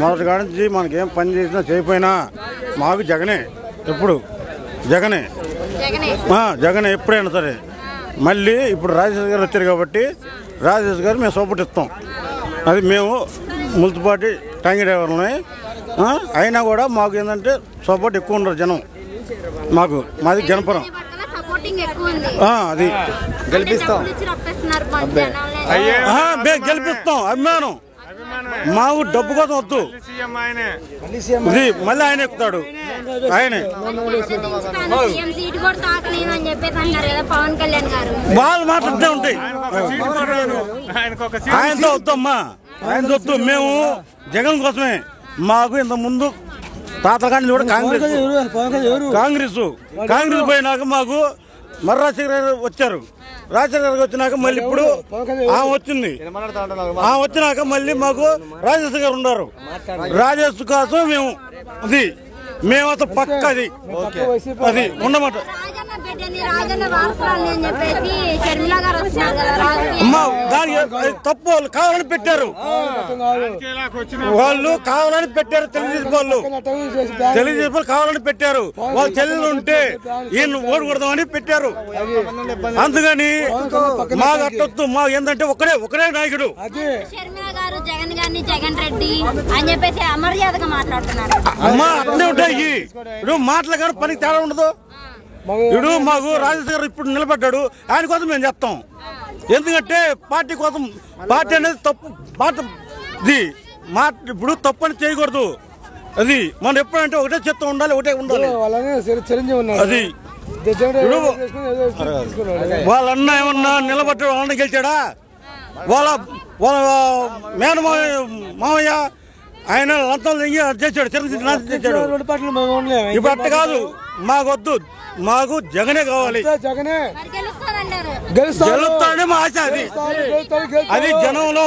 మొదటి కాడ నుంచి మనకేం పని చేసినా చేయకపోయినా మాకు జగనే, ఎప్పుడు జగనే జగనే ఎప్పుడైనా సరే. మళ్ళీ ఇప్పుడు రాజేష్ గారు వచ్చారు కాబట్టి రాజేష్ గారు మేము సపోర్ట్ ఇస్తాం. అది మేము మున్సిపాలిటీ ట్యాంక్ డ్రైవర్లని అయినా కూడా మాకు ఏంటంటే సపోర్ట్ ఎక్కువ ఉండరు జనం. మాది జనపురం, అది గెలిపిస్తాం, మేము గెలిపిస్తాం. అభిమానం మాకు డబ్బు కోసం వద్దు, ఇది మళ్ళీ ఆయన ఎక్కుతాడు. ఆయనే వాళ్ళు మాట్లాడుతూ ఉంటాయి. ఆయనతో వద్దమ్మా, ఆయనతో వద్దు. మేము జగన్ కోసమే. మాకు ఇంత ముందు తాతల కానీ కూడా కాంగ్రెస్ పోయినాక మాకు మర్రి రాజశేఖర గారు వచ్చారు. రాజశేఖర గారికి వచ్చినాక మళ్ళీ ఇప్పుడు వచ్చినాక మళ్ళీ మాకు రాజేష్ గారు ఉన్నారు. రాజేష్ కోసం మేము అసలు పక్క అది ఉండమాట. అమ్మా దానికి తప్పు, వాళ్ళు కావాలని పెట్టారు, తెలుగుదేశం వాళ్ళు కావాలని పెట్టారు. వాళ్ళు చెల్లెలు ఉంటే ఈయన ఓడకూడదామని పెట్టారు. అందుకని మాకు అట్టొద్దు. మాకు ఏంటంటే ఒకడే నాయకుడు. అమ్మా అట్లే ఉంటాయి. ఇప్పుడు మాటలు కానీ పనికి తేడా ఉండదు. ఇప్పుడు మాకు రాజేష్ గారు ఇప్పుడు నిలబడ్డాడు, ఆయన కోసం మేము చెప్తాం. ఎందుకంటే పార్టీ కోసం, పార్టీ అనేది తప్పు మాట, ఇప్పుడు తప్పు అని చేయకూడదు. అది మనం ఎప్పుడంటే ఒకటే చెత్త ఉండాలి, ఒకటే ఉండాలి. అది వాళ్ళన్న ఏమన్నా నిలబడ్డాడు, వాళ్ళన్న గెలిచాడా? వాళ్ళ మామయ్య ఆయన లంచాలు చేశాడు, చిరంజీవి చేశాడు. ఇప్పుడు అట్ట కాదు, మాకొద్దు. మాకు జగనే కావాలి. గెలుస్తాడని మా ఆశ. అది జనంలో